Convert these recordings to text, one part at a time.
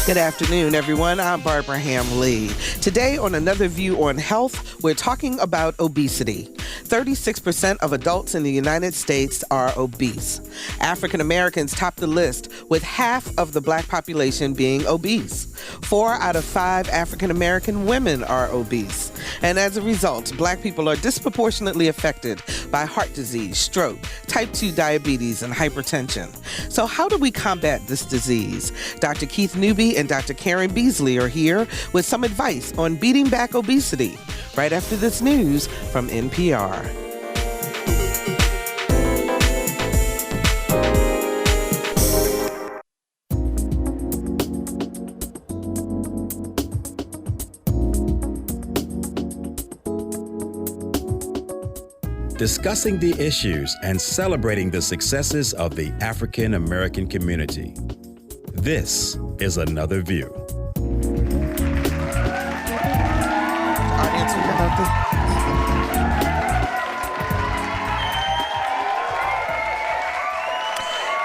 Good afternoon, everyone. I'm Barbara Ham-Lee. Today on Another View on Health, we're talking about obesity. 36% of adults in the United States are obese. African Americans top the list, with half of the Black population being obese. 4 out of 5 African American women are obese. And as a result, Black people are disproportionately affected by heart disease, stroke, type 2 diabetes, and hypertension. So how do we combat this disease? Dr. Keith Newby and Dr. Caren Beasley are here with some advice on beating back obesity right after this news from NPR. Discussing the issues and celebrating the successes of the African American community. This is Another View. Audience, we got this.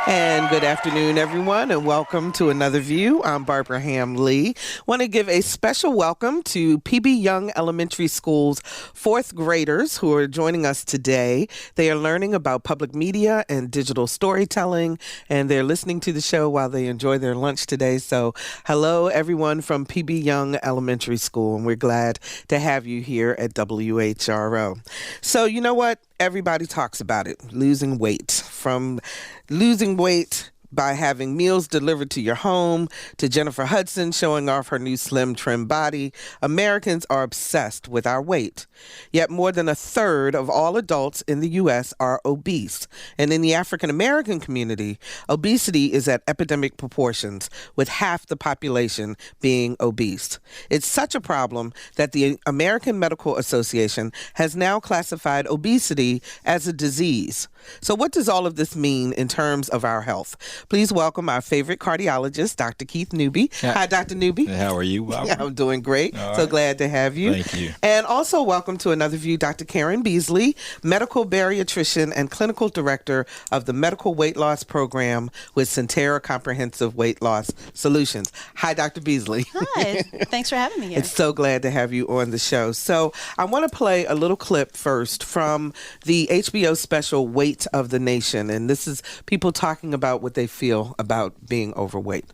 And good afternoon, everyone, and welcome to Another View. I'm Barbara Ham-Lee. Want to give a special welcome to PB Young Elementary School's 4th graders who are joining us today. They are learning about public media and digital storytelling, and they're listening to the show while they enjoy their lunch today. So hello, everyone from PB Young Elementary School, and we're glad to have you here at WHRO. So you know what? Everybody talks about it, losing weight. From losing weight by having meals delivered to your home, to Jennifer Hudson showing off her new slim, trim body, Americans are obsessed with our weight. Yet more than a third of all adults in the U.S. are obese. And in the African American community, obesity is at epidemic proportions, with half the population being obese. It's such a problem that the American Medical Association has now classified obesity as a disease. So what does all of this mean in terms of our health? Please welcome our favorite cardiologist, Dr. Keith Newby. Hi, Dr. Newby. How are you, Barbara? I'm doing great. All so right. glad to have you. Thank you. And also welcome to Another View, Dr. Caren Beasley, medical bariatrician and clinical director of the Medical Weight Loss Program with Sentara Comprehensive Weight Loss Solutions. Hi, Dr. Beasley. Hi. Thanks for having me here. It's so glad to have you on the show. So I want to play a little clip first from the HBO special Weight of the Nation. And this is people talking about what they feel about being overweight.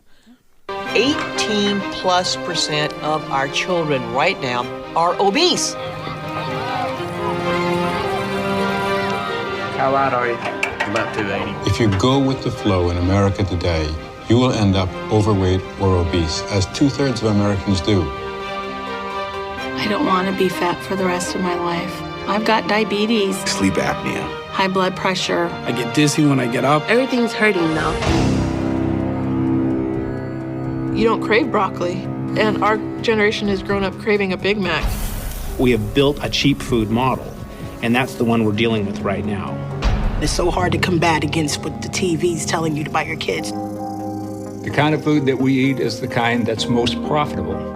18+% of our children right now are obese. How loud are you? About 280. If you go with the flow in America today, you will end up overweight or obese, as 2/3 of Americans do. I don't want to be fat for the rest of my life. I've got diabetes, Sleep apnea. high blood pressure. I get dizzy when I get up. Everything's hurting now. You don't crave broccoli, and our generation has grown up craving a Big Mac. We have built a cheap food model, and that's the one we're dealing with right now. It's so hard to combat against what the TV's telling you about your kids. The kind of food that we eat is the kind that's most profitable.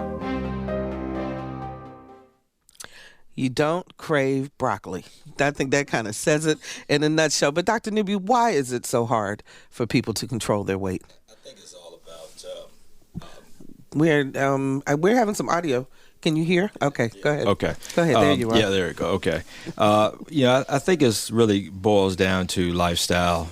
You don't crave broccoli. I think that kind of says it in a nutshell. But Dr. Newby, why is it so hard for people to control their weight? I think it's all about... We're having some audio. Can you hear? Okay, go ahead. Okay. Go ahead, there you are. Yeah, there you go. Okay. I think it's really boils down to lifestyle,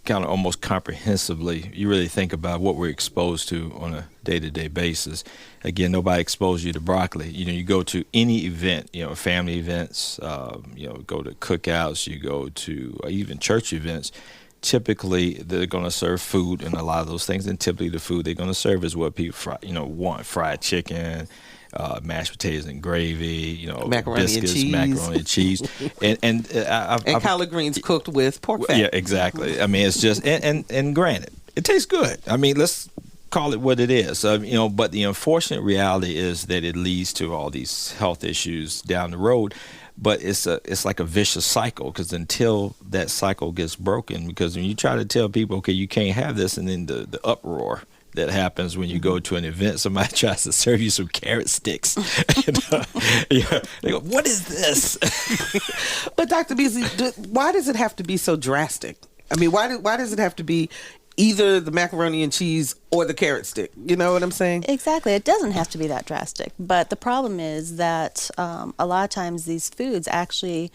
kind of almost comprehensively. You really think about what we're exposed to on a day-to-day basis. Again, nobody exposed you to broccoli. You go to any event, family events, go to cookouts, you go to even church events. Typically, they're going to serve food and a lot of those things, and typically the food they're going to serve is what people want: fried chicken, mashed potatoes and gravy, macaroni biscuits, and cheese. macaroni and cheese, and collard greens cooked with pork fat. Yeah, exactly. I mean, it's just and granted, it tastes good. I mean, let's call it what it is. But the unfortunate reality is that it leads to all these health issues down the road. But it's like a vicious cycle, because until that cycle gets broken, because when you try to tell people, okay, you can't have this, and then the uproar that happens when you go to an event, somebody tries to serve you some carrot sticks. And, they go, what is this? But Dr. Beasley, why does it have to be so drastic? I mean, why does it have to be either the macaroni and cheese or the carrot stick. You know what I'm saying? Exactly. It doesn't have to be that drastic. But the problem is that a lot of times these foods actually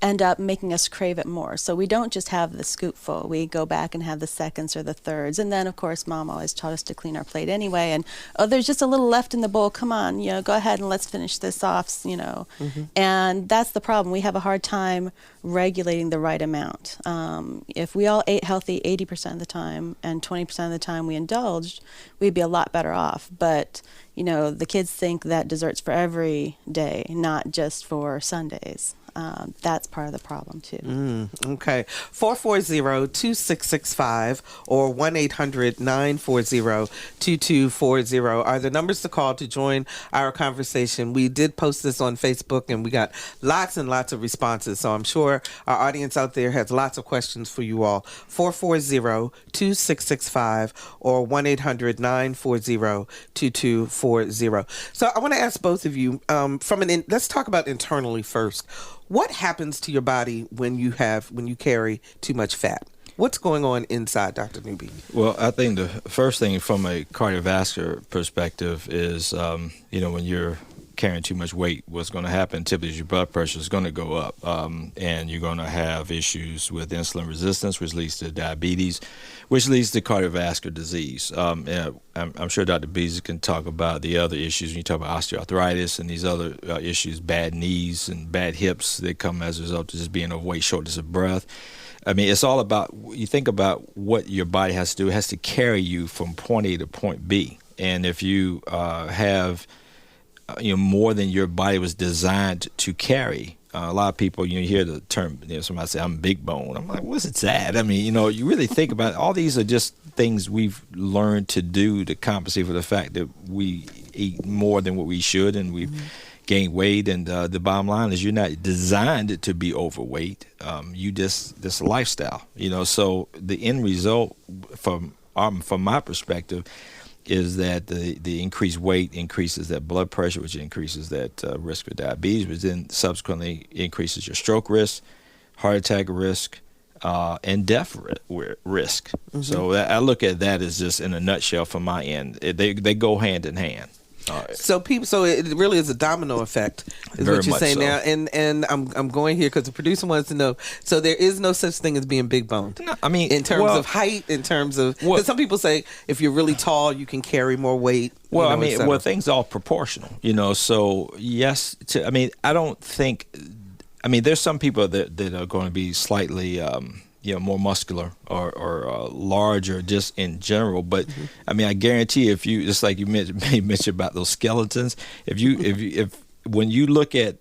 end up making us crave it more. So we don't just have the scoopful. We go back and have the seconds or the thirds. And then, of course, Mom always taught us to clean our plate anyway. And, oh, there's just a little left in the bowl. Come on, go ahead and let's finish this off, And that's the problem. We have a hard time regulating the right amount. If we all ate healthy 80% of the time and 20% of the time we indulged, we'd be a lot better off. But, the kids think that dessert's for every day, not just for Sundays. That's part of the problem, too. Okay. 440-2665 or 1-800-940-2240 are the numbers to call to join our conversation. We did post this on Facebook, and we got lots and lots of responses. So I'm sure our audience out there has lots of questions for you all. 440-2665 or 1-800-940-2240. So I want to ask both of you, let's talk about internally first. What happens to your body when you carry too much fat? What's going on inside, Dr. Newby? Well, I think the first thing from a cardiovascular perspective is, when you're carrying too much weight, what's going to happen typically is your blood pressure is going to go up, and you're going to have issues with insulin resistance, which leads to diabetes, which leads to cardiovascular disease. And I'm sure Dr. Beasley can talk about the other issues when you talk about osteoarthritis and these other issues, bad knees and bad hips that come as a result of just being overweight, shortness of breath. I mean, it's all about, you think about what your body has to do. It has to carry you from point A to point B. And if you have more than your body was designed to carry. A lot of people, you hear the term, somebody say, I'm big bone. I'm like, what's that? I mean, you really think about it. All these are just things we've learned to do to compensate for the fact that we eat more than what we should, and we've gained weight. And the bottom line is you're not designed to be overweight. This lifestyle, so the end result from my perspective is that the increased weight increases that blood pressure, which increases that risk for diabetes, which then subsequently increases your stroke risk, heart attack risk, and death risk. So I look at that as just in a nutshell from my end. They go hand in hand. So it really is a domino effect, is Very what you're much saying so. now. And I'm going here because the producer wants to know. So there is no such thing as being big boned. No, I mean, in terms of height, in terms of, because some people say if you're really tall, you can carry more weight. Well, things are proportional. So yes, I don't think. There's some people that are going to be slightly. More muscular or larger just in general. But I guarantee if you, just like you mentioned about those skeletons, if when you look at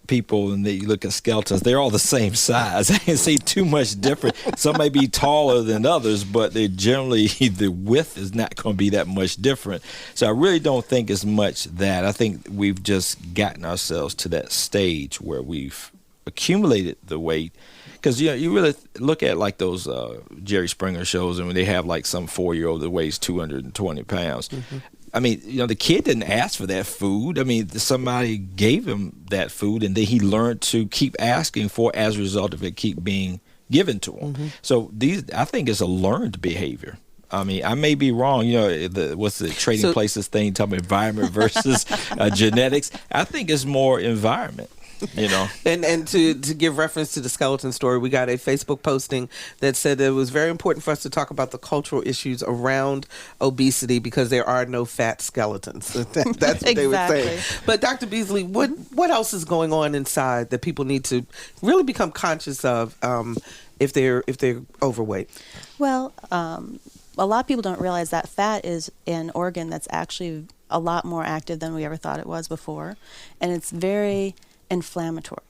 people and you look at skeletons, they're all the same size. I can see too much different. Some may be taller than others, but they generally, the width is not going to be that much different. So I really don't think it's much that. I think we've just gotten ourselves to that stage where we've accumulated the weight. Because you really look at like those Jerry Springer shows, and when they have like some 4-year-old that weighs 220 pounds. The kid didn't ask for that food. Somebody gave him that food, and then he learned to keep asking for it as a result of it keep being given to him. So I think it's a learned behavior. I may be wrong. What's the trading places thing? Talking about environment versus genetics. I think it's more environment. And to give reference to the skeleton story, we got a Facebook posting that said it was very important for us to talk about the cultural issues around obesity because there are no fat skeletons. That's what they were saying. But Dr. Beasley, what else is going on inside that people need to really become conscious of if they're overweight? Well, a lot of people don't realize that fat is an organ that's actually a lot more active than we ever thought it was before, and it's very inflammatory.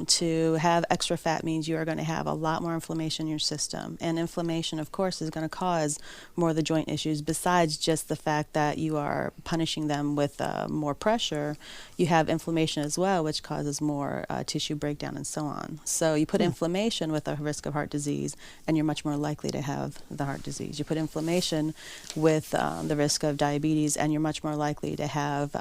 To have extra fat means you are going to have a lot more inflammation in your system. And inflammation, of course, is going to cause more of the joint issues. Besides just the fact that you are punishing them with more pressure, you have inflammation as well, which causes more tissue breakdown and so on. So you put inflammation with a risk of heart disease, and you're much more likely to have the heart disease. You put inflammation with the risk of diabetes, and you're much more likely to have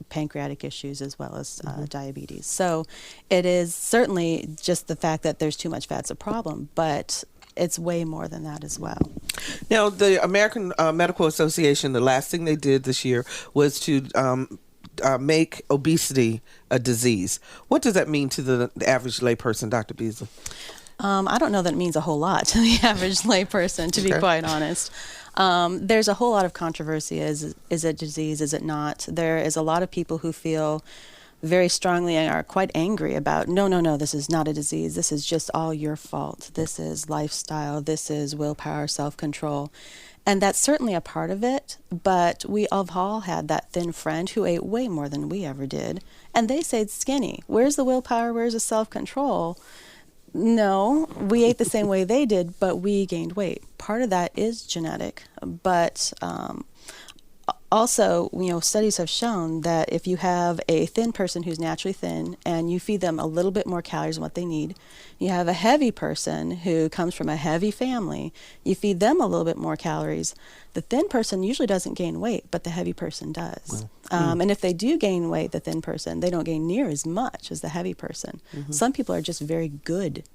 pancreatic issues as well as diabetes. So it is certainly just the fact that there's too much fat's a problem, but it's way more than that as well. Now, the American Medical Association, the last thing they did this year was to make obesity a disease. What does that mean to the average layperson, Dr. Beasley? I don't know that it means a whole lot to the average layperson, to be quite honest. There's a whole lot of controversy. Is it disease? Is it not? There is a lot of people who feel very strongly and are quite angry about, no, this is not a disease. This is just all your fault. This is lifestyle. This is willpower, self-control. And that's certainly a part of it, but we have all had that thin friend who ate way more than we ever did, and they stayed skinny. Where's the willpower? Where's the self-control? No, we ate the same way they did, but we gained weight. Part of that is genetic, but also, studies have shown that if you have a thin person who's naturally thin and you feed them a little bit more calories than what they need, you have a heavy person who comes from a heavy family, you feed them a little bit more calories. The thin person usually doesn't gain weight, but the heavy person does. And if they do gain weight, the thin person, they don't gain near as much as the heavy person. Some people are just very good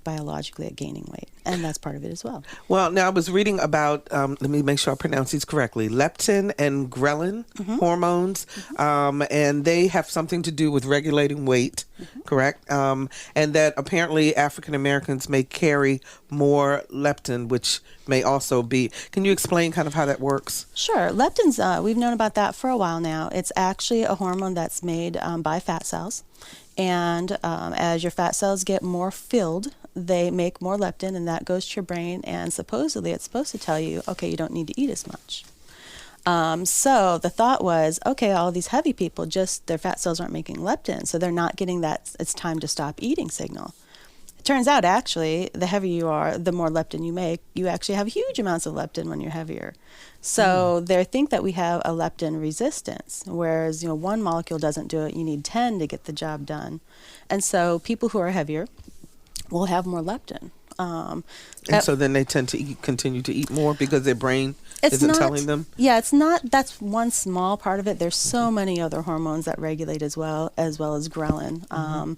biologically at gaining weight, and that's part of it as well. Well, now I was reading about, let me make sure I pronounce these correctly, leptin and ghrelin hormones, and they have something to do with regulating weight, correct? And that apparently African Americans may carry more leptin, which may also be, can you explain kind of how that works? Sure. Leptin's, we've known about that for a while now. It's actually a hormone that's made by fat cells. And as your fat cells get more filled, they make more leptin, and that goes to your brain, and supposedly it's supposed to tell you, okay, you don't need to eat as much. So the thought was, okay, all these heavy people, just their fat cells aren't making leptin, so they're not getting that it's time to stop eating signal. It turns out, actually, the heavier you are, the more leptin you make. You actually have huge amounts of leptin when you're heavier. So they think that we have a leptin resistance, whereas one molecule doesn't do it. You need 10 to get the job done. And so people who are heavier will have more leptin. And so then they tend to continue to eat more because their brain isn't telling them? Yeah, it's not. That's one small part of it. There's so many other hormones that regulate as well as ghrelin.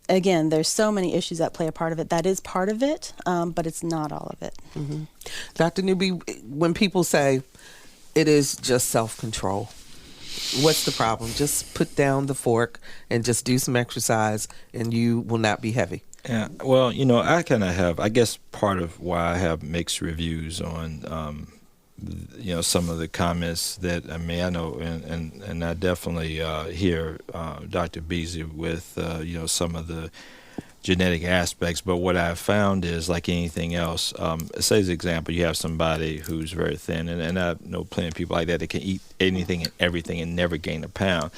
Again, there's so many issues that play a part of it. That is part of it, but it's not all of it. Dr. Newby, when people say it is just self-control, what's the problem? Just put down the fork and just do some exercise and you will not be heavy. Yeah, well, I kind of have, I guess part of why I have mixed reviews on, some of the comments that, I know, and I definitely hear Dr. Beasley with, some of the genetic aspects, but what I've found is, like anything else, say as an example, you have somebody who's very thin, and I know plenty of people like that can eat anything and everything and never gain a pound.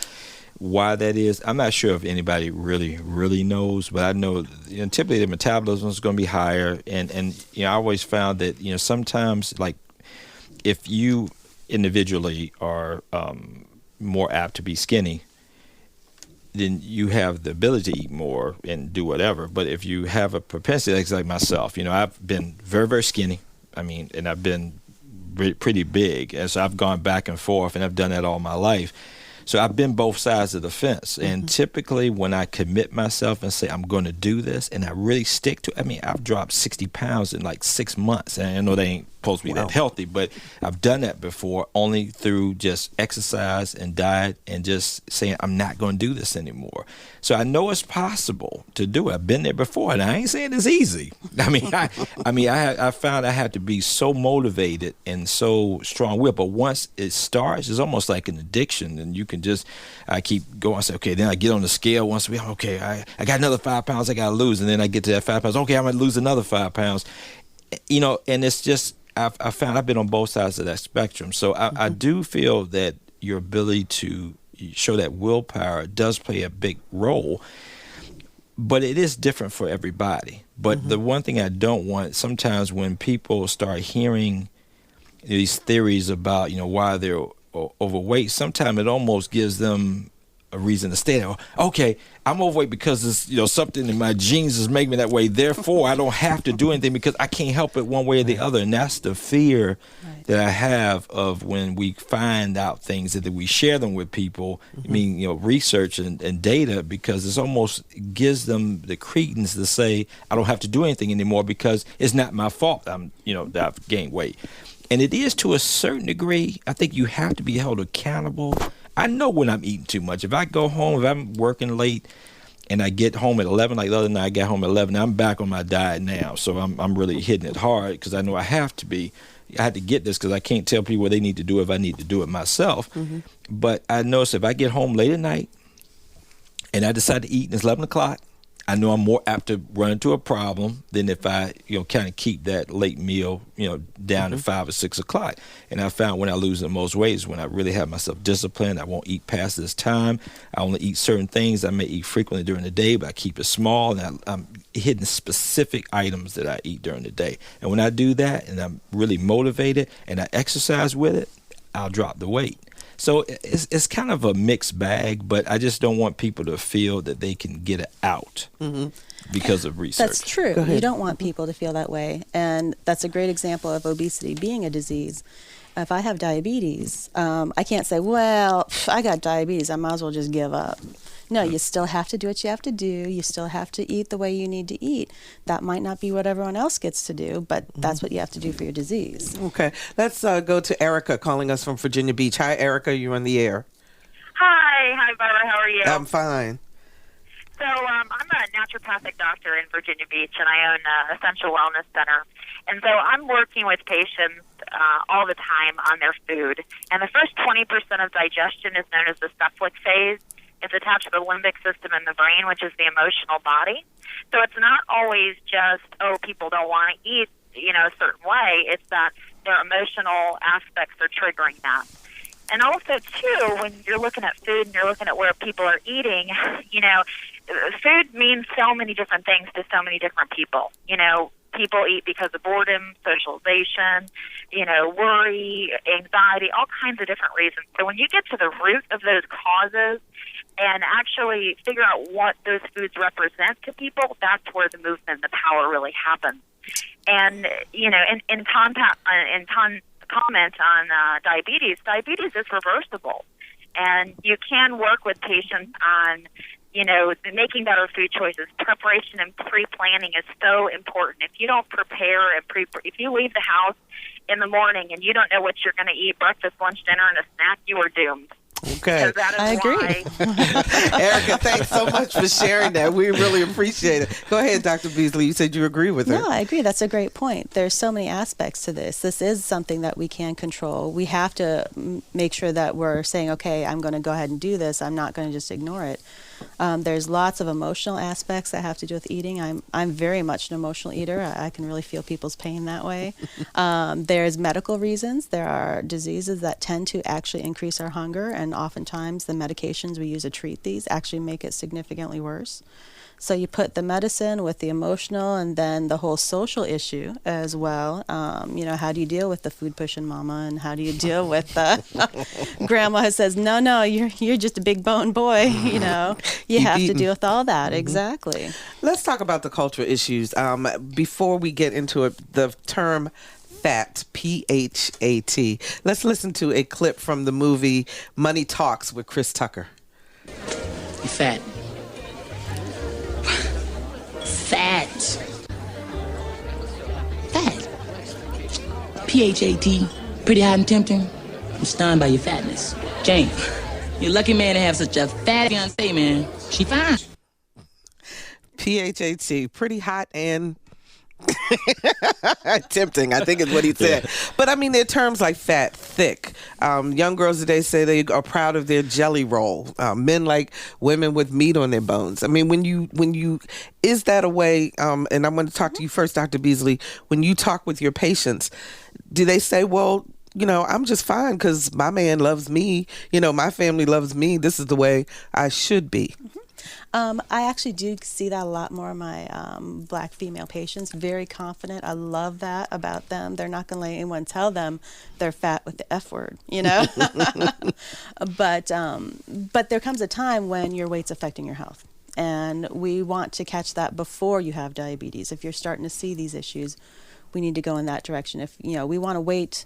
Why that is, I'm not sure if anybody really knows, but I know typically the metabolism is going to be higher, and I always found that sometimes, like, if you individually are more apt to be skinny, then you have the ability to eat more and do whatever. But if you have a propensity, like myself, I've been very, very skinny. And I've been pretty big. And so I've gone back and forth, and I've done that all my life. So I've been both sides of the fence. And typically when I commit myself and say I'm going to do this and I really stick to it, I've dropped 60 pounds in like 6 months. And I know they ain't supposed to be that healthy, but I've done that before only through just exercise and diet and just saying I'm not going to do this anymore. So I know it's possible to do it. I've been there before, and I ain't saying it's easy. I found I had to be so motivated and so strong-willed. But once it starts, it's almost like an addiction, and you can I keep going. I say, okay, then I get on the scale once a week. Okay, I got another 5 pounds I got to lose, and then I get to that 5 pounds. Okay, I'm going to lose another 5 pounds. And it's just, I found I've been on both sides of that spectrum. So I do feel that your ability to show that willpower does play a big role, but it is different for everybody. But the one thing I don't want, sometimes when people start hearing these theories about, why they're overweight, sometimes it almost gives them a reason to stay there. Okay, I'm overweight because it's, something in my genes is making me that way. Therefore, I don't have to do anything because I can't help it one way or the other. And that's the fear that I have of when we find out things that we share them with people. I mean, research and data, because it almost gives them the credence to say, I don't have to do anything anymore because it's not my fault that I've gained weight. And it is to a certain degree. I think you have to be held accountable. I know when I'm eating too much. If I go home, if I'm working late and I get home at 11, like the other night I got home at 11, I'm back on my diet now. So I'm really hitting it hard because I know I have to be. I had to get this because I can't tell people what they need to do if I need to do it myself. But I notice if I get home late at night and I decide to eat and it's 11 o'clock, I know I'm more apt to run into a problem than if I, kind of keep that late meal, down to 5 or 6 o'clock. And I found when I lose the most weight is when I really have myself disciplined. I won't eat past this time. I only eat certain things. I may eat frequently during the day, but I keep it small. And I'm hitting specific items that I eat during the day. And when I do that and I'm really motivated and I exercise with it, I'll drop the weight. So it's kind of a mixed bag, but I just don't want people to feel that they can get it out because of research. That's true. You don't want people to feel that way. And that's a great example of obesity being a disease. If I have diabetes, I can't say, well, I got diabetes, I might as well just give up. No, you still have to do what you have to do. You still have to eat the way you need to eat. That might not be what everyone else gets to do, but that's what you have to do for your disease. Okay. Let's go to Erica calling us from Virginia Beach. Hi, Erica. You're on the air. Hi, Barbara. How are you? I'm fine. So I'm a naturopathic doctor in Virginia Beach, and I own an Essential Wellness Center. And so I'm working with patients all the time on their food. And the first 20% of digestion is known as the cephalic phase. It's attached to the limbic system in the brain, which is the emotional body. So it's not always just, people don't want to eat, a certain way. It's that their emotional aspects are triggering that. And also, too, when you're looking at food and you're looking at where people are eating, food means so many different things to so many different people. People eat because of boredom, socialization, worry, anxiety, all kinds of different reasons. So when you get to the root of those causes and actually figure out what those foods represent to people, that's where the movement, the power really happens. And, in comment on diabetes is reversible. And you can work with patients on, making better food choices. Preparation and pre-planning is so important. If you don't prepare and if you leave the house in the morning and you don't know what you're going to eat, breakfast, lunch, dinner, and a snack, you are doomed. Okay. I agree. Erica, thanks so much for sharing that. We really appreciate it. Go ahead, Dr. Beasley. You said you agree with her. No, I agree. That's a great point. There's so many aspects to this. This is something that we can control. We have to make sure that we're saying, okay, I'm going to go ahead and do this. I'm not going to just ignore it. There's lots of emotional aspects that have to do with eating. I'm very much an emotional eater. I can really feel people's pain that way. There's medical reasons. There are diseases that tend to actually increase our hunger, and oftentimes the medications we use to treat these actually make it significantly worse. So you put the medicine with the emotional and then the whole social issue as well. How do you deal with the food pushing mama, and how do you deal with grandma who says, no, you're just a big bone boy. You have to deal with all that. Exactly. Let's talk about the cultural issues. Before we get into it, the term phat, P-H-A-T. Let's listen to a clip from the movie Money Talks with Chris Tucker. You fat. Fat. P-H-A-T. Pretty hot and tempting. I'm stunned by your fatness. Jane, you're a lucky man to have such a fat fiancée, man. She fine. P-H-A-T. Pretty hot and tempting, I think is what he said. Yeah. But I mean, there are terms like fat, thick. Young girls today say they are proud of their jelly roll. Men like women with meat on their bones. I mean, when you is that a way? And I'm going to talk to you first, Dr. Beasley. When you talk with your patients, do they say, well, I'm just fine because my man loves me. My family loves me. This is the way I should be. I actually do see that a lot more in my black female patients. Very confident. I love that about them. They're not going to let anyone tell them they're fat with the F word, you know. But there comes a time when your weight's affecting your health, and we want to catch that before you have diabetes. If you're starting to see these issues, we need to go in that direction. If we want to wait.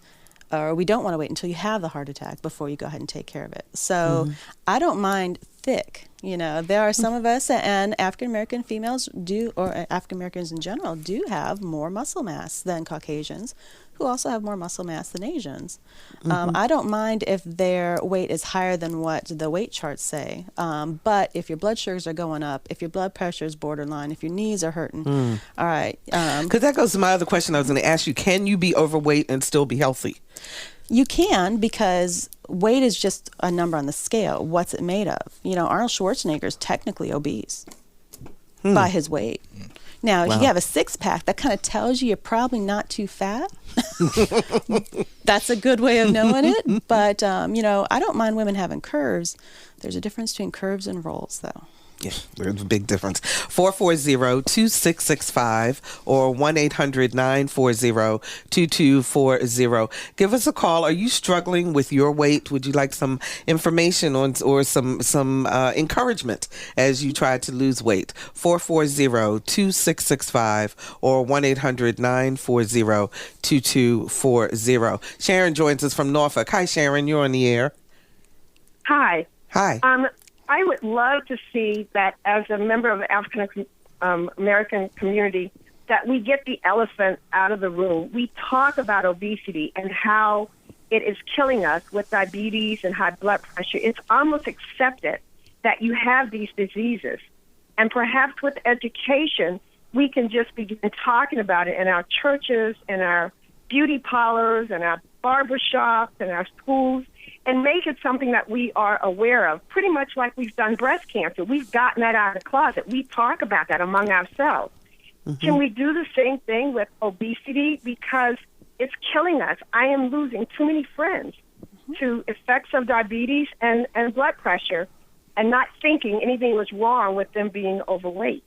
Or we don't want to wait until you have the heart attack before you go ahead and take care of it. So I don't mind thick. There are some of us, and African American females do, or African Americans in general, do have more muscle mass than Caucasians, who also have more muscle mass than Asians. I don't mind if their weight is higher than what the weight charts say, but if your blood sugars are going up, if your blood pressure is borderline, if your knees are hurting, all right. Because that goes to my other question I was going to ask you. Can you be overweight and still be healthy? You can, because weight is just a number on the scale. What's it made of? Arnold Schwarzenegger is technically obese by his weight. Now, if you have a six-pack, that kind of tells you you're probably not too fat. That's a good way of knowing it. But, I don't mind women having curves. There's a difference between curves and rolls, though. Yeah, there's a big difference. 440-2665 or 1-800-940-2240. Give us a call. Are you struggling with your weight? Would you like some information on or some encouragement as you try to lose weight? 440-2665 or 1-800-940-2240. Sharon joins us from Norfolk. Hi, Sharon. You're on the air. Hi. Hi. I would love to see that as a member of the African American community, that we get the elephant out of the room. We talk about obesity and how it is killing us with diabetes and high blood pressure. It's almost accepted that you have these diseases. And perhaps with education, we can just begin talking about it in our churches, in our beauty parlors, in our barbershops, in our schools, and make it something that we are aware of, pretty much like we've done breast cancer. We've gotten that out of the closet. We talk about that among ourselves. Can we do the same thing with obesity? Because it's killing us. I am losing too many friends to effects of diabetes and blood pressure, and not thinking anything was wrong with them being overweight.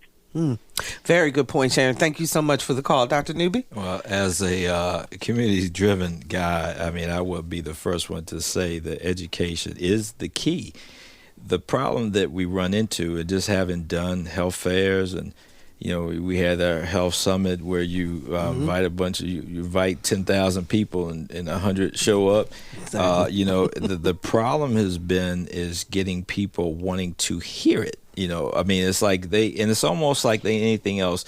Very good point, Sharon. Thank you so much for the call. Dr. Newby? Well, as a community-driven guy, I would be the first one to say that education is the key. The problem that we run into, just having done health fairs, and we had our health summit where you invite you invite 10,000 people and 100 show up. Exactly. The problem is getting people wanting to hear it. It's like it's almost like anything else.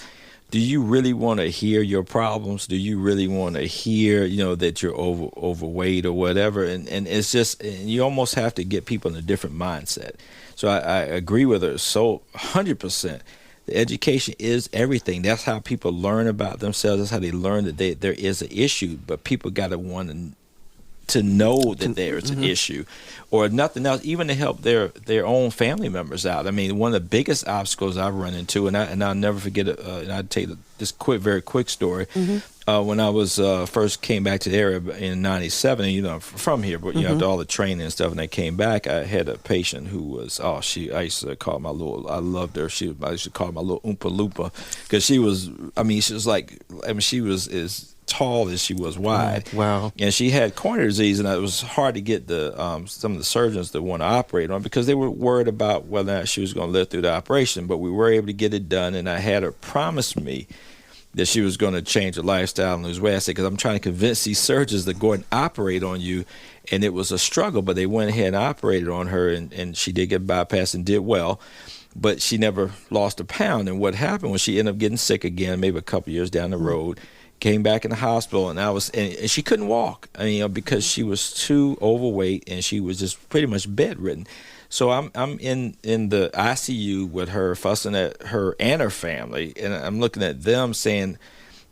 Do you really want to hear your problems? Do you really want to hear, that you're overweight or whatever? And it's just, you almost have to get people in a different mindset. So I agree with her 100%. The education is everything. That's how people learn about themselves. That's how they learn that there is an issue. But people got to want to know that there's an issue, or nothing else, even to help their own family members out. One of the biggest obstacles I've run into, and I'll never forget it, and I'll tell you this very quick story. When I was first came back to the area in '97, from here, but after all the training and stuff, and I came back, I had a patient who was, I used to call my little, I loved her. I used to call her my little Oompa Loompa, because she was as tall as she was wide. Wow. And she had coronary disease, and it was hard to get some of the surgeons that want to operate on, because they were worried about whether or not she was going to live through the operation. But we were able to get it done, and I had her promise me that she was going to change her lifestyle and lose weight. I said, because I'm trying to convince these surgeons to go and operate on you. And it was a struggle, but they went ahead and operated on her, and she did get bypassed and did well. But she never lost a pound. And what happened was she ended up getting sick again, maybe a couple years down the road. Came back in the hospital, and and she couldn't walk. Because she was too overweight, and she was just pretty much bedridden. So I'm in the ICU with her, fussing at her and her family, and I'm looking at them saying,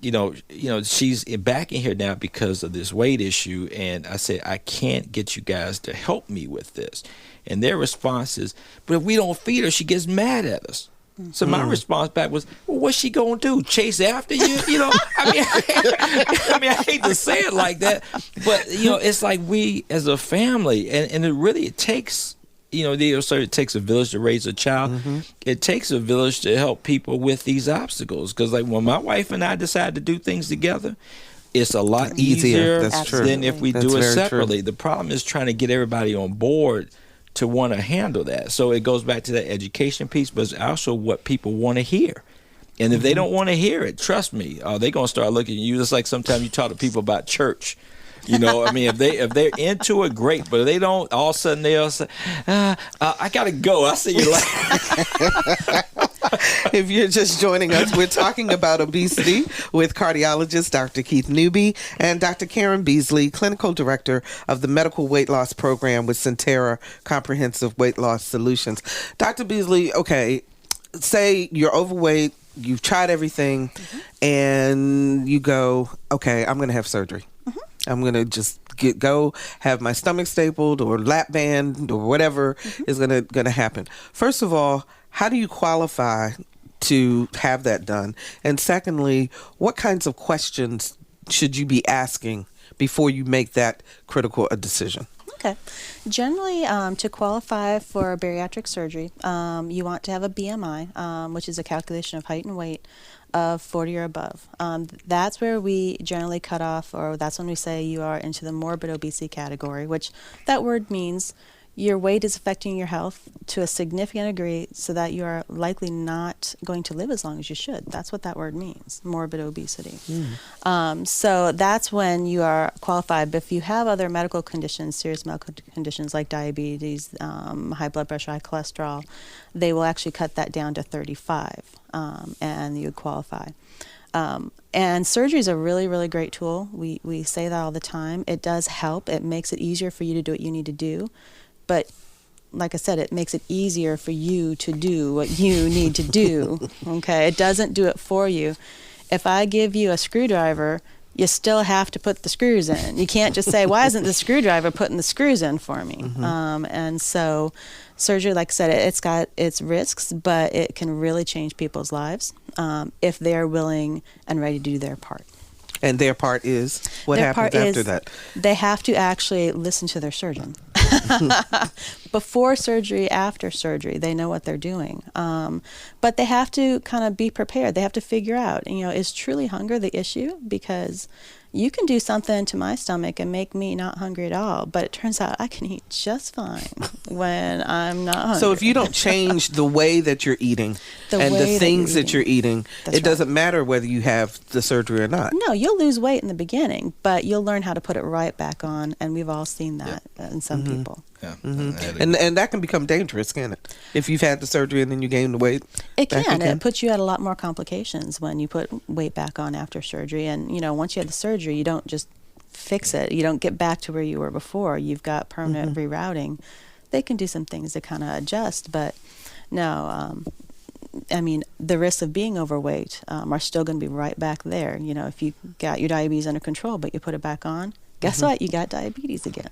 she's back in here now because of this weight issue. And I said, I can't get you guys to help me with this. And their response is, but if we don't feed her, she gets mad at us. So my response back was, well, what's she going to do? Chase after you? I hate to say it like that, but, it's like we as a family, and it really takes they say it takes a village to raise a child. It takes a village to help people with these obstacles. Because like when my wife and I decide to do things together, it's a lot easier than if we do it separately. The problem is trying to get everybody on board to want to handle that. So it goes back to that education piece, but it's also what people want to hear. And if they don't want to hear it, trust me, they're going to start looking at you. Just like sometimes you talk to people about church. If they're into it, great. But if they don't, all of a sudden they'll say, I got to go. I'll see you later. If you're just joining us, we're talking about obesity with cardiologist Dr. Keith Newby and Dr. Caren Beasley, clinical director of the medical weight loss program with Sentara Comprehensive Weight Loss Solutions. Dr. Beasley, okay, say you're overweight, you've tried everything, and you go, okay, I'm going to have surgery. I'm going to just go have my stomach stapled or lap band or whatever is going to happen. First of all, how do you qualify to have that done? And secondly, what kinds of questions should you be asking before you make that critical a decision? Okay. Generally, to qualify for bariatric surgery, you want to have a BMI, which is a calculation of height and weight, of 40 or above. That's where we generally cut off, or that's when we say you are into the morbid obesity category, which that word means your weight is affecting your health to a significant degree so that you are likely not going to live as long as you should. That's what that word means, morbid obesity. So that's when you are qualified. But if you have other medical conditions, serious medical conditions like diabetes, high blood pressure, high cholesterol, they will actually cut that down to 35, and you would qualify. And surgery is a really, really great tool. We say that all the time. It does help. It makes it easier for you to do what you need to do. But like I said, it makes it easier for you to do what you need to do. Okay, it doesn't do it for you. If I give you a screwdriver, you still have to put the screws in. You can't just say, why isn't the screwdriver putting the screws in for me? And so surgery, like I said, it's got its risks, but it can really change people's lives if they're willing and ready to do their part. And their part is? What happens after that? They have to actually listen to their surgeon. Before surgery, after surgery, they know what they're doing. But they have to kind of be prepared. They have to figure out, is truly hunger the issue? Because you can do something to my stomach and make me not hungry at all, but it turns out I can eat just fine when I'm not hungry. So if you don't change the way that you're eating and the things that you're eating, it doesn't matter whether you have the surgery or not. No, you'll lose weight in the beginning, but you'll learn how to put it right back on, and we've all seen that in some people. Yeah. And that can become dangerous, can't it? If you've had the surgery and then you gain the weight. It can. It puts you at a lot more complications when you put weight back on after surgery. And, once you have the surgery, you don't just fix it. You don't get back to where you were before. You've got permanent rerouting. They can do some things to kind of adjust, but no, the risks of being overweight are still going to be right back there. If you got your diabetes under control, but you put it back on, guess what? You got diabetes again.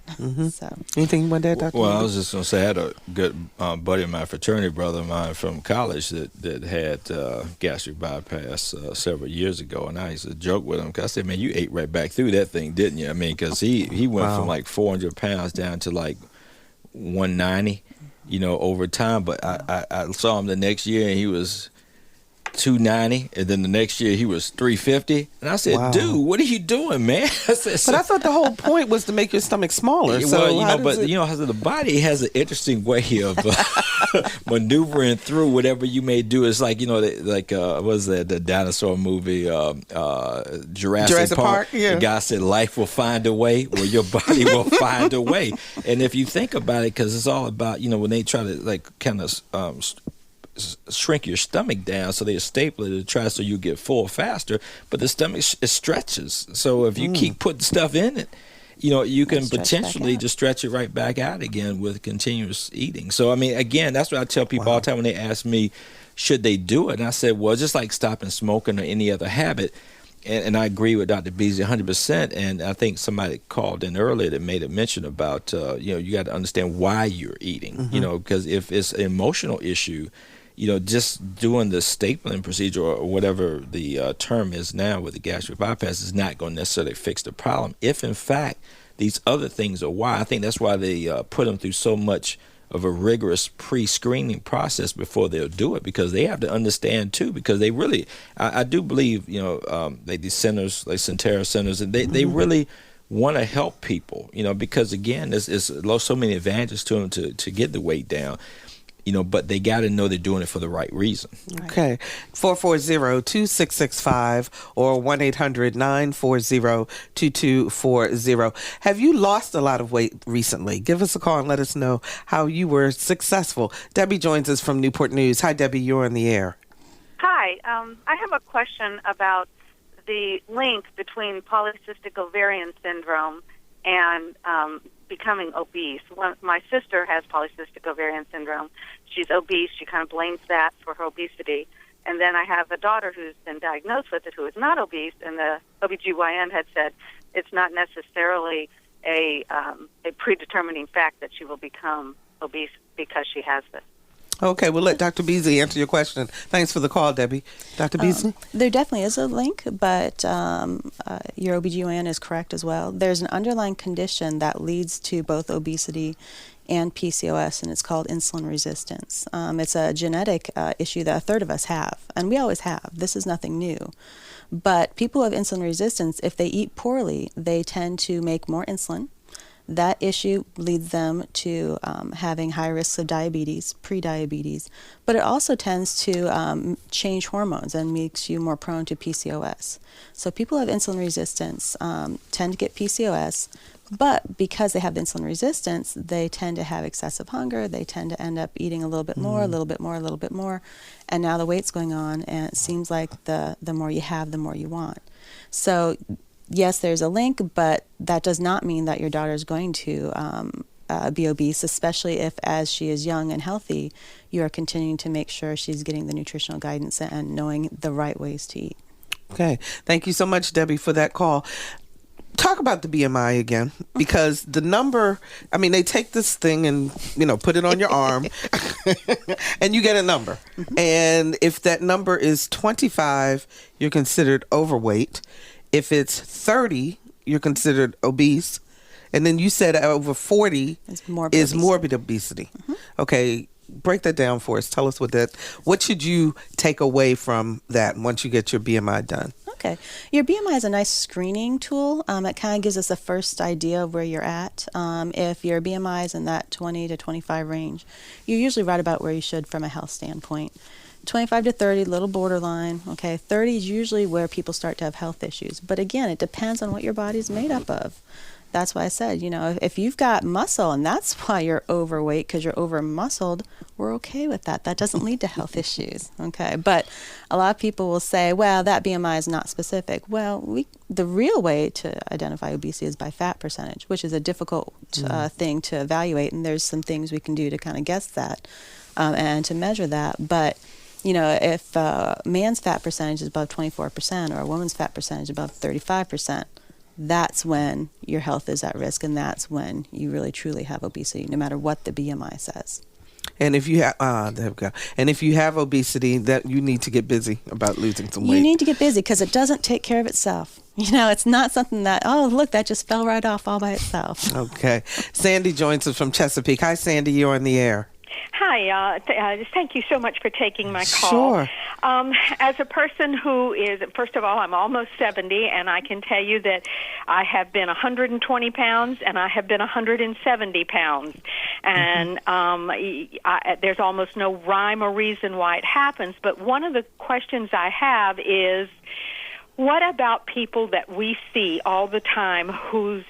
So, anything you want to add, Dr. Well, I was just going to say, I had a good buddy of mine, fraternity brother of mine from college that had gastric bypass several years ago, and I used to joke with him because I said, "Man, you ate right back through that thing, didn't you?" Because he went from like 400 pounds down to like 190, over time. But I saw him the next year, and he was 290, and then the next year he was 350, and I said, "Dude, what are you doing, man?" But I thought the whole point was to make your stomach smaller. Well, the body has an interesting way of maneuvering through whatever you may do. It's like what was that, the dinosaur movie, Jurassic Park? Yeah. The guy said, "Life will find a way." Well, your body will find a way, and if you think about it, because it's all about when they try to kind of shrink your stomach down so they staple it to try so you get full faster, but the stomach it stretches. So if you keep putting stuff in it, you can potentially just stretch it right back out again with continuous eating. So again, that's what I tell people all the time when they ask me, should they do it? And I said, well, just like stopping smoking or any other habit. And I agree with Dr. Beasley 100%. And I think somebody called in earlier that made a mention about, you got to understand why you're eating, because if it's an emotional issue, just doing the stapling procedure or whatever the term is now with the gastric bypass is not going to necessarily fix the problem. If, in fact, these other things are why, I think that's why they put them through so much of a rigorous pre-screening process before they'll do it, because they have to understand too, because they really, I do believe, these centers, like Sentara centers, and they really want to help people, because again, there's so many advantages to them to get the weight down. But they got to know they're doing it for the right reason. Okay. 440-2665 or 1-800-940-2240. Have you lost a lot of weight recently? Give us a call and let us know how you were successful. Debbie joins us from Newport News. Hi, Debbie. You're on the air. Hi. I have a question about the link between polycystic ovarian syndrome and becoming obese. My sister has polycystic ovarian syndrome. She's obese. She kind of blames that for her obesity. And then I have a daughter who's been diagnosed with it who is not obese, and the OBGYN had said it's not necessarily a predetermining fact that she will become obese because she has this. Okay, we'll let Dr. Beasley answer your question. Thanks for the call, Debbie. Dr. Beasley? There definitely is a link, but your OBGYN is correct as well. There's an underlying condition that leads to both obesity and PCOS, and it's called insulin resistance. It's a genetic issue that a third of us have, and we always have. This is nothing new. But people who have insulin resistance, if they eat poorly, they tend to make more insulin. That issue leads them to having high risks of diabetes, pre-diabetes, but it also tends to change hormones and makes you more prone to PCOS. So people who have insulin resistance tend to get PCOS, but because they have the insulin resistance, they tend to have excessive hunger. They tend to end up eating a little bit more, a little bit more, a little bit more, and now the weight's going on, and it seems like the more you have, the more you want. So yes, there's a link, but that does not mean that your daughter is going to be obese, especially if, as she is young and healthy, you are continuing to make sure she's getting the nutritional guidance and knowing the right ways to eat. Okay. Thank you so much, Debbie, for that call. Talk about the BMI again, because the number, they take this thing and, put it on your arm and you get a number. Mm-hmm. And if that number is 25, you're considered overweight. If it's 30, you're considered obese. And then you said over 40 is morbid obesity. Mm-hmm. Okay, break that down for us. Tell us what should you take away from that once you get your BMI done? Okay. Your BMI is a nice screening tool. It kind of gives us a first idea of where you're at. If your BMI is in that 20 to 25 range, you're usually right about where you should from a health standpoint. 25 to 30, little borderline. Okay, 30 is usually where people start to have health issues. But again, it depends on what your body's made up of. That's why I said, if you've got muscle and that's why you're overweight because you're over-muscled, we're okay with that. That doesn't lead to health issues, okay? But a lot of people will say, well, that BMI is not specific. Well, the real way to identify obesity is by fat percentage, which is a difficult thing to evaluate, and there's some things we can do to kind of guess that and to measure that. But if a man's fat percentage is above 24% or a woman's fat percentage above 35%, that's when your health is at risk, and that's when you really truly have obesity, no matter what the BMI says. And if you have, there we go. And if you have obesity, that you need to get busy about losing some weight. You need to get busy because it doesn't take care of itself. It's not something that, oh, look, that just fell right off all by itself. Okay. Sandy joins us from Chesapeake. Hi, Sandy. You're on the air. Hi, thank you so much for taking my call. Sure. As a person who is, first of all, I'm almost 70, and I can tell you that I have been 120 pounds and I have been 170 pounds. And there's almost no rhyme or reason why it happens. But one of the questions I have is, what about people that we see all the time whose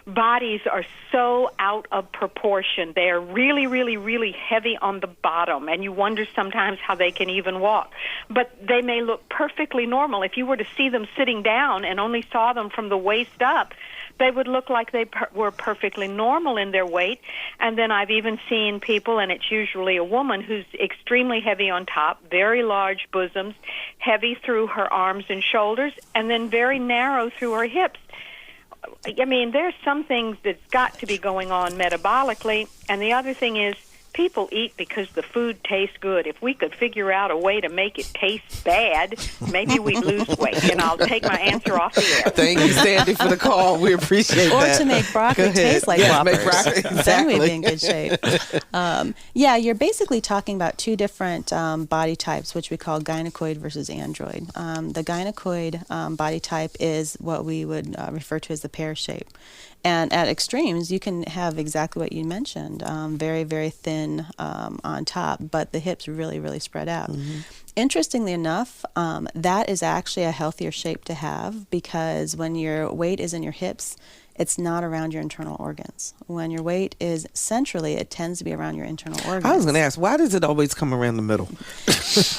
bodies are so out of proportion? They are really, really, really heavy on the bottom, and you wonder sometimes how they can even walk. But they may look perfectly normal. If you were to see them sitting down and only saw them from the waist up, they would look like they were perfectly normal in their weight. And then I've even seen people, and it's usually a woman, who's extremely heavy on top, very large bosoms, heavy through her arms and shoulders, and then very narrow through her hips. There's some things that's got to be going on metabolically, and the other thing is people eat because the food tastes good. If we could figure out a way to make it taste bad, maybe we'd lose weight. And I'll take my answer off the air. Thank you, Sandy, for the call. We appreciate that. Or to make broccoli taste like Whoppers. Make broccoli, exactly. Then we'd be in good shape. You're basically talking about two different body types, which we call gynecoid versus android. The gynecoid body type is what we would refer to as the pear shape. And at extremes, you can have exactly what you mentioned, very, very thin on top, but the hips really, really spread out. Mm-hmm. Interestingly enough, that is actually a healthier shape to have, because when your weight is in your hips, it's not around your internal organs. When your weight is centrally, it tends to be around your internal organs. I was going to ask, why does it always come around the middle?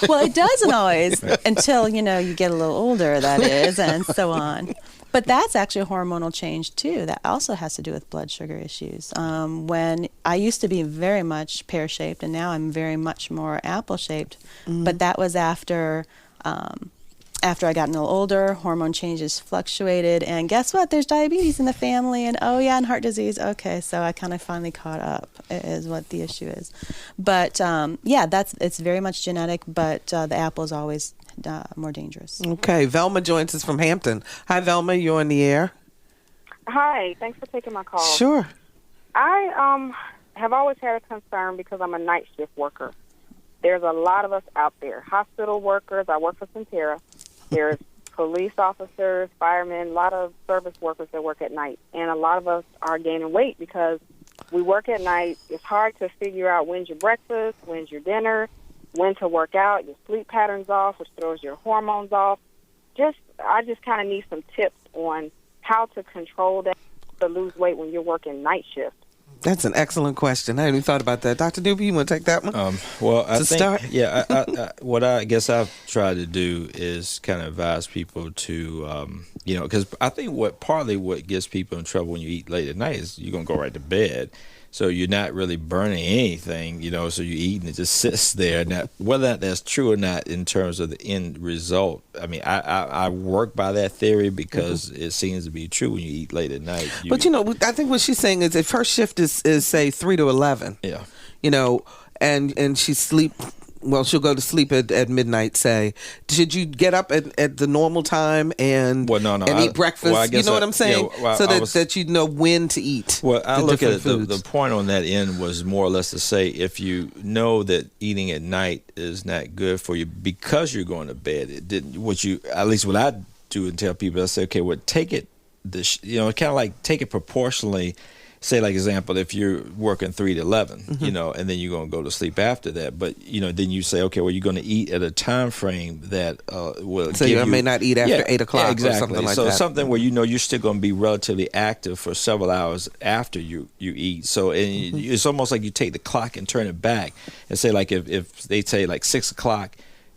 Well, it doesn't always, until, you get a little older, that is, and so on. But that's actually a hormonal change, too. That also has to do with blood sugar issues. When I used to be very much pear-shaped, and now I'm very much more apple-shaped, but that was after I got a little older, hormone changes fluctuated, and guess what? There's diabetes in the family, and and heart disease. Okay, so I kind of finally caught up, is what the issue is. But it's very much genetic, but the apple is always more dangerous. Okay, Velma joins us from Hampton. Hi, Velma, you're on the air. Hi, thanks for taking my call. Sure. I have always had a concern because I'm a night shift worker. There's a lot of us out there, hospital workers. I work for Sentara. There's police officers, firemen, a lot of service workers that work at night. And a lot of us are gaining weight because we work at night. It's hard to figure out when's your breakfast, when's your dinner, when to work out, your sleep pattern's off, which throws your hormones off. I just kind of need some tips on how to control that, to lose weight when you're working night shift. That's an excellent question. I hadn't even thought about that. Dr. Newby, you want to take that one? I think, what I guess I've tried to do is kind of advise people to, because I think partly what gets people in trouble when you eat late at night is you're going to go right to bed. So you're not really burning anything, so you eat and it just sits there. Now, whether that's true or not in terms of the end result, I mean, I work by that theory because it seems to be true when you eat late at night. But, I think what she's saying is if her shift is say, 3 to 11, and she she'll go to sleep at midnight, say. Should you get up at the normal time and eat breakfast? What I'm saying? That you know when to eat. Well, I look at it, the point on that end was more or less to say if you know that eating at night is not good for you because you're going to bed, at least what I do and tell people, I say, okay, well, take it, kind of like take it proportionally. Say, like example, if you're working 3 to 11, and then you're going to go to sleep after that, but then you say, okay, well, you're going to eat at a time frame that will. So you may not eat after 8 o'clock exactly. or something like that. So something where you're still going to be relatively active for several hours after you eat. So it's almost like you take the clock and turn it back and say, like if they say like 6 o'clock,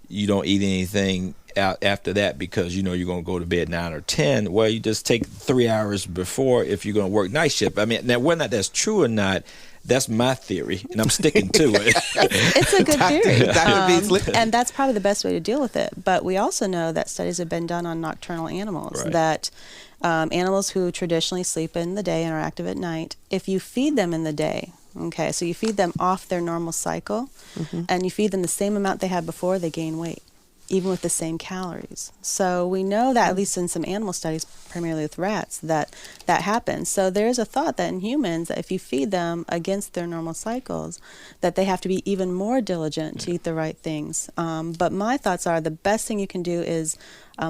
you don't eat anything out after that because you're going to go to bed 9 or 10. Well, you just take 3 hours before if you're going to work night shift. I mean, now whether that's true or not, that's my theory, and I'm sticking to it. It's a good theory. Dr. Beasley. And that's probably the best way to deal with it. But we also know that studies have been done on nocturnal animals, that animals who traditionally sleep in the day and are active at night, if you feed them in the day, okay, so you feed them off their normal cycle, and you feed them the same amount they had before, they gain weight, even with the same calories. So we know that, at least in some animal studies, primarily with rats, that happens. So there's a thought that in humans, that if you feed them against their normal cycles, that they have to be even more diligent to eat the right things. But my thoughts are the best thing you can do is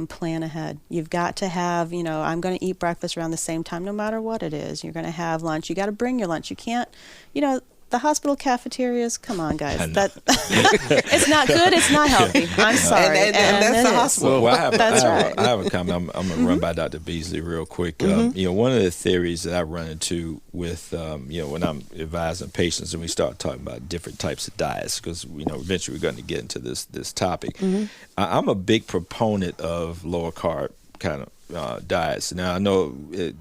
plan ahead. You've got to have, I'm going to eat breakfast around the same time no matter what it is. You're going to have lunch. You got to bring your lunch. You can't, the hospital cafeterias, come on, guys. It's not good. It's not healthy. I'm sorry. And that's the hospital. Well, I have a comment. I'm going to run by Dr. Beasley real quick. One of the theories that I run into with, when I'm advising patients and we start talking about different types of diets, because, eventually we're going to get into this topic. I'm a big proponent of lower carb kind of diets. Now I know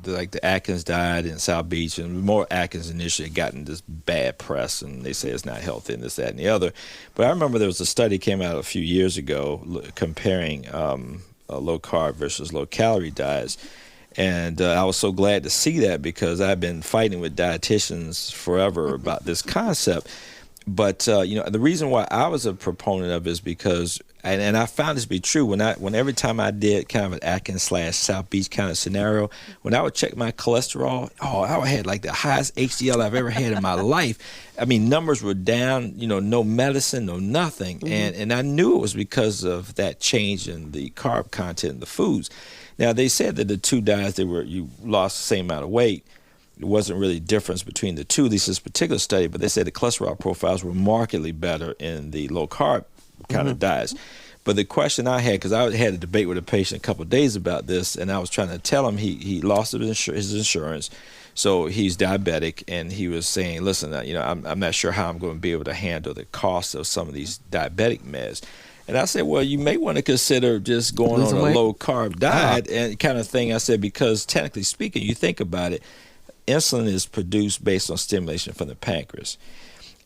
like the Atkins diet in South Beach, and more Atkins initially had gotten this bad press, and they say it's not healthy and this, that, and the other. But I remember there was a study came out a few years ago comparing low carb versus low calorie diets. And I was so glad to see that because I've been fighting with dietitians forever about this concept. But the reason why I was a proponent of it is because, and I found this to be true when every time I did kind of an Atkins/South Beach kind of scenario, when I would check my cholesterol, I had like the highest HDL I've ever had in my life. I mean, numbers were down, no medicine, no nothing. Mm-hmm. And I knew it was because of that change in the carb content in the foods. Now, they said that the two diets, you lost the same amount of weight. There wasn't really a difference between the two, at least this particular study, but they said the cholesterol profiles were markedly better in the low-carb kind of diets. But the question I had, because I had a debate with a patient a couple of days about this, and I was trying to tell him he lost his insurance, so he's diabetic, and he was saying, listen, I'm not sure how I'm going to be able to handle the cost of some of these diabetic meds. And I said, well, you may want to consider just going on a low-carb diet and kind of thing. I said, because technically speaking, you think about it, insulin is produced based on stimulation from the pancreas.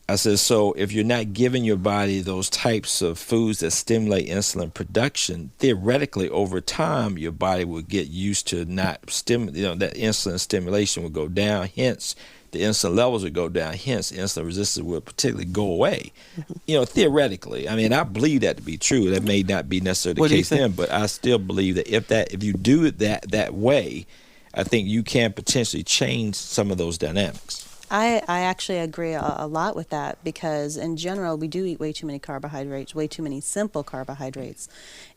I said, so if you're not giving your body those types of foods that stimulate insulin production, theoretically over time, your body will get used to not that insulin stimulation will go down. Hence, the insulin levels would go down. Hence, insulin resistance will particularly go away. Theoretically. I mean, I believe that to be true. That may not be necessarily the case then, but I still believe that if you do it that way, I think you can potentially change some of those dynamics. I actually agree a lot with that, because in general we do eat way too many carbohydrates, way too many simple carbohydrates,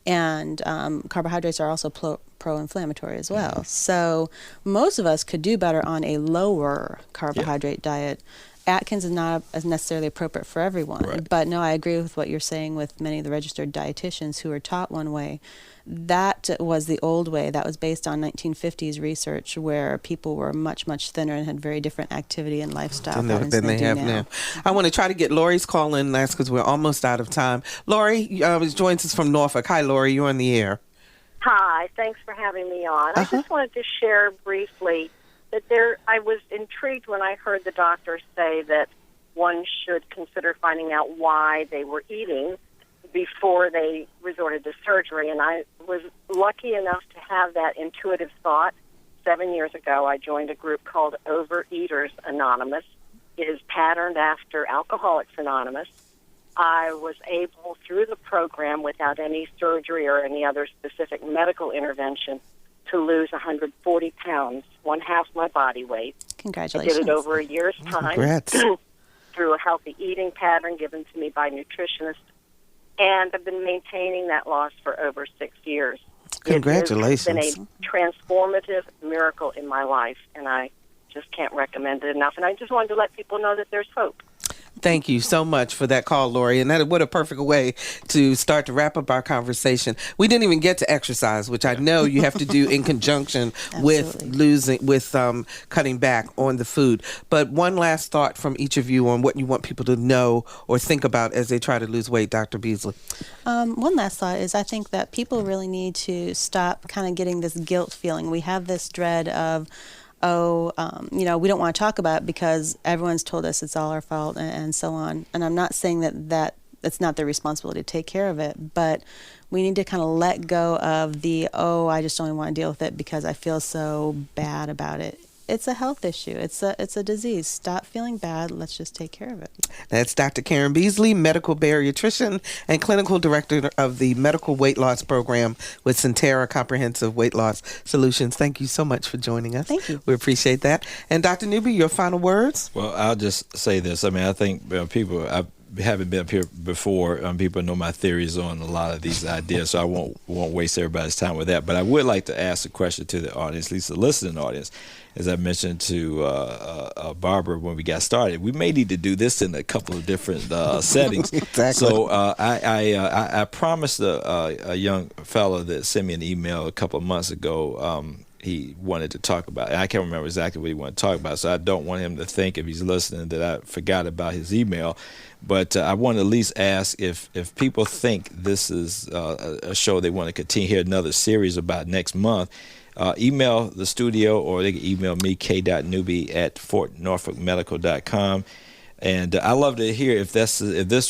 and carbohydrates are also pro-inflammatory as well. Mm-hmm. So most of us could do better on a lower carbohydrate diet. Atkins is not necessarily appropriate for everyone, but no, I agree with what you're saying with many of the registered dietitians who are taught one way. That was the old way. That was based on 1950s research where people were much, much thinner and had very different activity and lifestyle patterns than they have now. I want to try to get Lori's call in last because we're almost out of time. Lori joins us from Norfolk. Hi, Lori. You're on the air. Hi. Thanks for having me on. I just wanted to share briefly that I was intrigued when I heard the doctor say that one should consider finding out why they were eating before they resorted to surgery. And I was lucky enough to have that intuitive thought. 7 years ago, I joined a group called Overeaters Anonymous. It is patterned after Alcoholics Anonymous. I was able, through the program, without any surgery or any other specific medical intervention, to lose 140 pounds, one half my body weight. Congratulations. I did it over a year's time. Congrats. Through a healthy eating pattern given to me by nutritionists. And I've been maintaining that loss for over 6 years. Congratulations. It's been a transformative miracle in my life, and I just can't recommend it enough. And I just wanted to let people know that there's hope. Thank you so much for that call, Lori. And what a perfect way to start to wrap up our conversation. We didn't even get to exercise, which I know you have to do in conjunction with cutting back on the food. But one last thought from each of you on what you want people to know or think about as they try to lose weight, Dr. Beasley. One last thought is I think that people really need to stop kind of getting this guilt feeling. We have this dread of, we don't want to talk about it because everyone's told us it's all our fault and so on. And I'm not saying that it's not their responsibility to take care of it, but we need to kind of let go of I just don't want to deal with it because I feel so bad about it. It's a health issue. It's a disease. Stop feeling bad. Let's just take care of it. That's Dr. Caren Beasley, medical bariatrician and clinical director of the medical weight loss program with Sentara Comprehensive Weight Loss Solutions. Thank you so much for joining us. Thank you. We appreciate that. And Dr. Newby, your final words? Well, I'll just say this. I mean, I think people, I haven't been up here before. People know my theories on a lot of these ideas, so I won't waste everybody's time with that. But I would like to ask a question to the audience, at least the listening audience. As I mentioned to Barbara when we got started, we may need to do this in a couple of different settings. Exactly. So I promised a young fellow that sent me an email a couple of months ago. He wanted to talk about, and I can't remember exactly what he wanted to talk about, so I don't want him to think, if he's listening, that I forgot about his email. But I want to at least ask if people think this is a show they want to continue here, another series about next month, email the studio, or they can email me, k.newby@fortnorfolkmedical.com. And I love to hear if this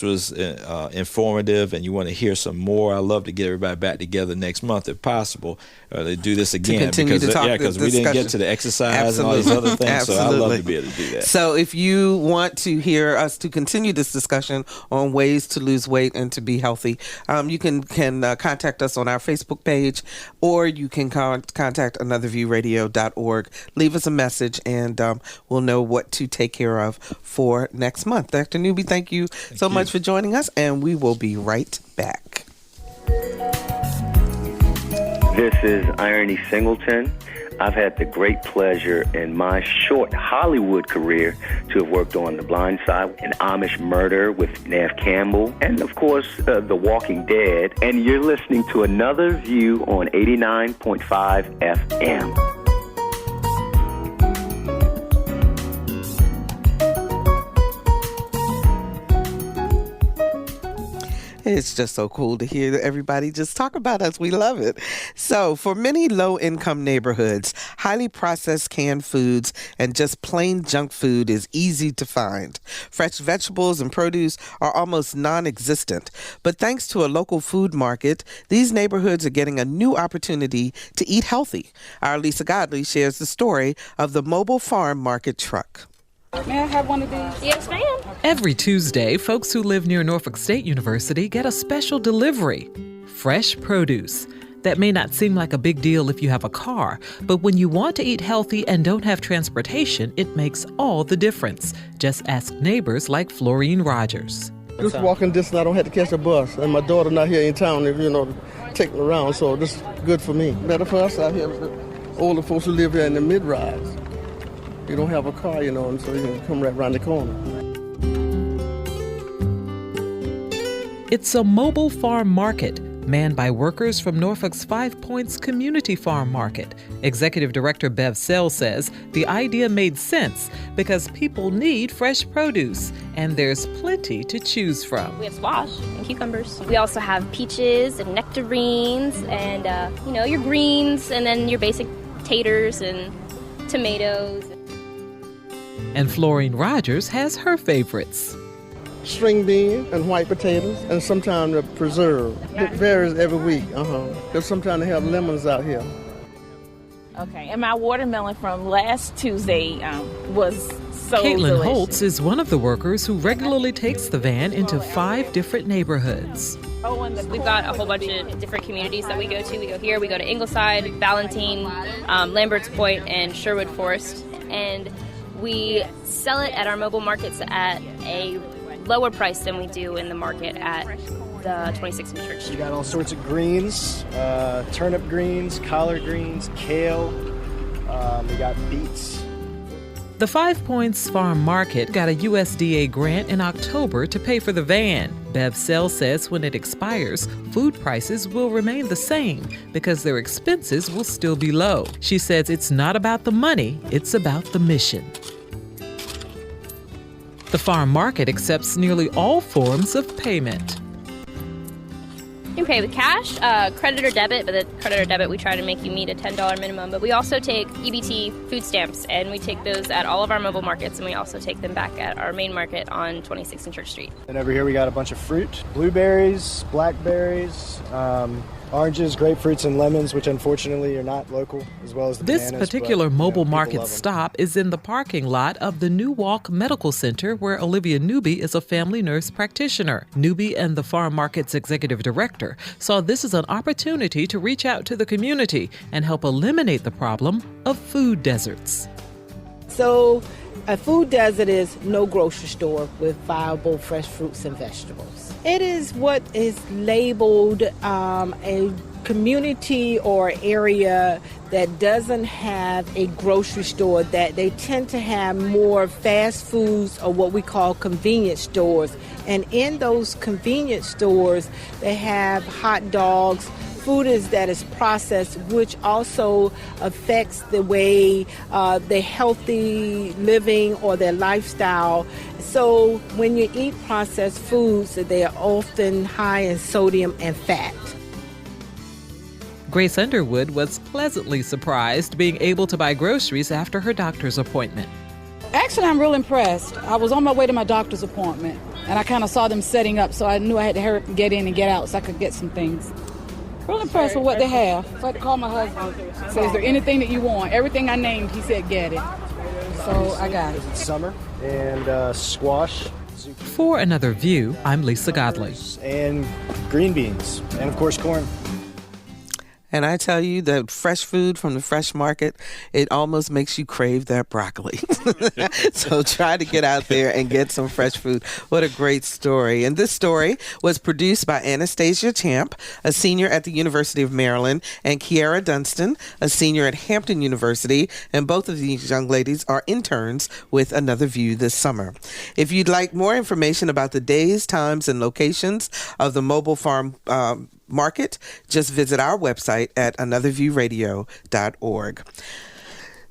was informative and you want to hear some more. I love to get everybody back together next month if possible. To do this again because we didn't get to the exercise and all these other things. So I love to be able to do that. So if you want to hear us to continue this discussion on ways to lose weight and to be healthy, you can contact us on our Facebook page, or you can contact anotherviewradio.org. Leave us a message, and we'll know what to take care of for next month. Dr. Newby, thank you so much for joining us, and we will be right back. This is Irony Singleton. I've had the great pleasure in my short Hollywood career to have worked on The Blind Side, An Amish Murder with Neve Campbell, and of course, The Walking Dead. And you're listening to Another View on 89.5 FM. It's just so cool to hear everybody just talk about us. We love it. So for many low-income neighborhoods, highly processed canned foods and just plain junk food is easy to find. Fresh vegetables and produce are almost non-existent. But thanks to a local food market, these neighborhoods are getting a new opportunity to eat healthy. Our Lisa Godley shares the story of the mobile farm market truck. May I have one of these? Yes, ma'am. Every Tuesday, folks who live near Norfolk State University get a special delivery: fresh produce. That may not seem like a big deal if you have a car, but when you want to eat healthy and don't have transportation, it makes all the difference. Just ask neighbors like Florine Rogers. Just walking distance, I don't have to catch a bus, and my daughter not here in town, to take me around, so this is good for me. Better for us out here, the older folks who live here in the mid-rise. You don't have a car, and so you can come right around the corner. It's a mobile farm market manned by workers from Norfolk's 5 Points Community Farm Market. Executive Director Bev Sell says the idea made sense because people need fresh produce, and there's plenty to choose from. We have squash and cucumbers. We also have peaches and nectarines and, your greens, and then your basic taters and tomatoes. And Florine Rogers has her favorites. String beans and white potatoes, and sometimes a preserve. It varies every week, because sometimes they have lemons out here. Okay, and my watermelon from last Tuesday was so Caitlin delicious. Holtz is one of the workers who regularly takes the van into 5 different neighborhoods. We've got a whole bunch of different communities that we go to. We go here, we go to Ingleside, Valentine, Lambert's Point, and Sherwood Forest. And we sell it at our mobile markets at a lower price than we do in the market at the 26th and Church Street. We got all sorts of greens, turnip greens, collard greens, kale. We got beets. The 5 Points Farm Market got a USDA grant in October to pay for the van. Bev Sell says when it expires, food prices will remain the same because their expenses will still be low. She says it's not about the money, it's about the mission. The farm market accepts nearly all forms of payment. You can pay with cash, credit or debit, but the credit or debit we try to make you meet a $10 minimum. But we also take EBT food stamps, and we take those at all of our mobile markets, and we also take them back at our main market on 26th and Church Street. And over here we got a bunch of fruit, blueberries, blackberries, oranges, grapefruits, and lemons, which unfortunately are not local, as well as the This bananas, particular but, mobile people market love 'em. stop is in the parking lot of the Newark Medical Center, where Olivia Newby is a family nurse practitioner. Newby and the farm market's executive director saw this as an opportunity to reach out to the community and help eliminate the problem of food deserts. So a food desert is no grocery store with viable fresh fruits and vegetables. It is what is labeled a community or area that doesn't have a grocery store, that they tend to have more fast foods or what we call convenience stores. And in those convenience stores, they have hot dogs, food that is processed, which also affects the way their healthy living or their lifestyle. So when you eat processed foods, they are often high in sodium and fat. Grace Underwood was pleasantly surprised being able to buy groceries after her doctor's appointment. Actually, I'm real impressed. I was on my way to my doctor's appointment, and I kind of saw them setting up, so I knew I had to hurry up and get in and get out so I could get some things. Real impressed with what they have. So I had to call my husband. So is there anything that you want? Everything I named, he said get it. So I got it. It's summer and squash. For Another View, I'm Lisa Godley. And green beans. And, of course, corn. And I tell you that fresh food from the fresh market, it almost makes you crave that broccoli. So try to get out there and get some fresh food. What a great story. And this story was produced by Anastasia Champ, a senior at the University of Maryland, and Kiara Dunstan, a senior at Hampton University. And both of these young ladies are interns with Another View this summer. If you'd like more information about the days, times, and locations of the mobile farm market, just visit our website at anotherviewradio.org.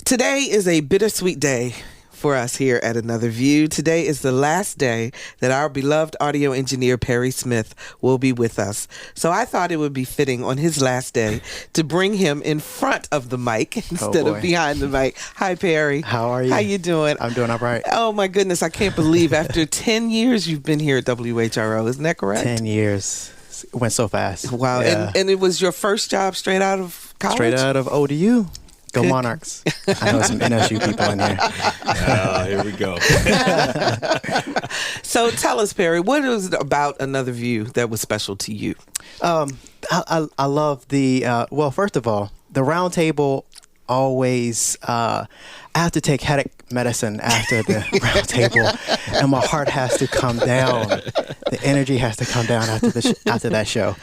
Today is a bittersweet day for us here at Another View. Today is the last day that our beloved audio engineer Perry Smith will be with us. So I thought it would be fitting on his last day to bring him in front of the mic instead of behind the mic. Hi, Perry. How are you? How you doing? I'm doing all right. Oh, my goodness. I can't believe after 10 years you've been here at WHRO. Isn't that correct? 10 years. It went so fast. Wow. Yeah. And it was your first job straight out of college? Straight out of ODU. Go Monarchs. I know some NSU people in here. Here we go. So tell us, Perry, what is it about Another View that was special to you? I love the, well, first of all, the round table always, I have to take headache medicine after the round table, and my heart has to come down. The energy has to come down after after that show.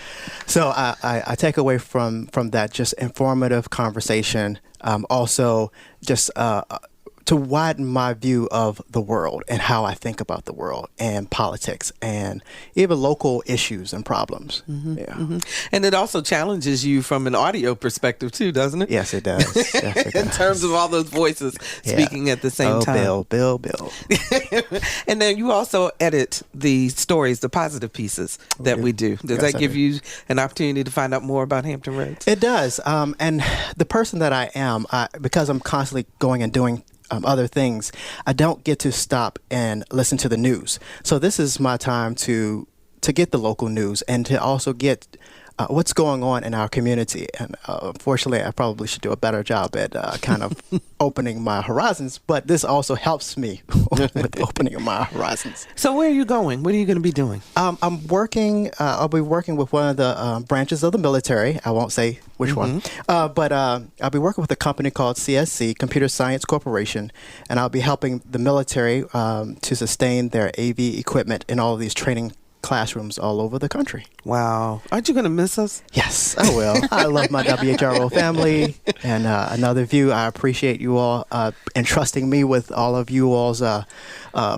So I take away from that just informative conversation. Also, just to widen my view of the world and how I think about the world and politics and even local issues and problems. Mm-hmm, yeah. Mm-hmm. And it also challenges you from an audio perspective too, doesn't it? Yes, it does. Yes, it In does. terms of all those voices speaking at the same time. Bill. And then you also edit the stories, the positive pieces that we do. Does that give you an opportunity to find out more about Hampton Roads? It does. And the person that I am, because I'm constantly going and doing other things, I don't get to stop and listen to the news. So this is my time to get the local news and to also get what's going on in our community. And unfortunately, I probably should do a better job at kind of opening my horizons, but this also helps me with opening my horizons. So where are you going? What are you going to be doing? I'm working, I'll be working with one of the branches of the military. I won't say which one, but I'll be working with a company called CSC, Computer Science Corporation, and I'll be helping the military to sustain their AV equipment in all of these training classrooms all over the country. Wow. Aren't you going to miss us? Yes, I will. I love my WHRO family and Another View. I appreciate you all entrusting me with all of you all's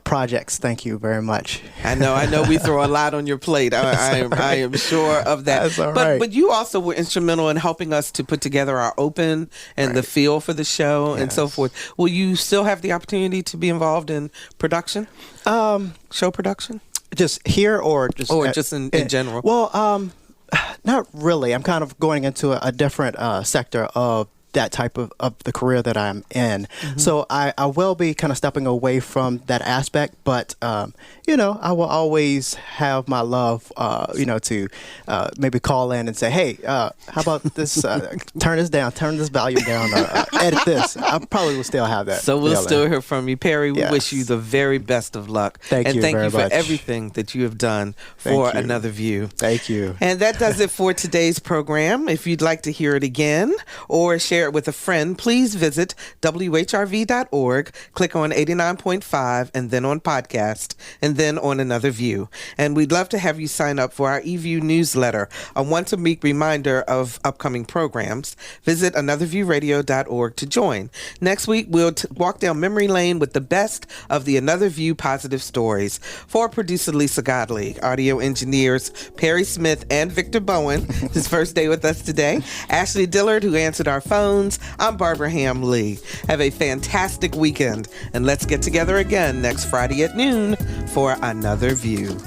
projects. Thank you very much. I know we throw a lot on your plate. I am sure of that. That's all right. But you also were instrumental in helping us to put together our open and the feel for the show and so forth. Will you still have the opportunity to be involved in production? Show production? Just here or just in general? Well, not really. I'm kind of going into a different sector of that type of the career that I'm in. Mm-hmm. So I will be kind of stepping away from that aspect, but, I will always have my love, to maybe call in and say, hey, how about this, turn this down, turn this volume down, edit this. I probably will still have that. So we'll still hear from you. Perry, we Yes. wish you the very best of luck. Thank you very very for much. everything that you have done Thank for you. Another View. Thank you. And that does it for today's program. If you'd like to hear it again or share it with a friend, please visit WHRV.org, click on 89.5 and then on podcast and then on Another View. And we'd love to have you sign up for our eView newsletter, a once-a-week reminder of upcoming programs. Visit anotherviewradio.org to join. Next week, we'll walk down memory lane with the best of the Another View positive stories. For producer Lisa Godley, audio engineers Perry Smith and Victor Bowen, his first day with us today, Ashley Dillard, who answered our phones, I'm Barbara Ham Lee. Have a fantastic weekend, and let's get together again next Friday at noon for Another View.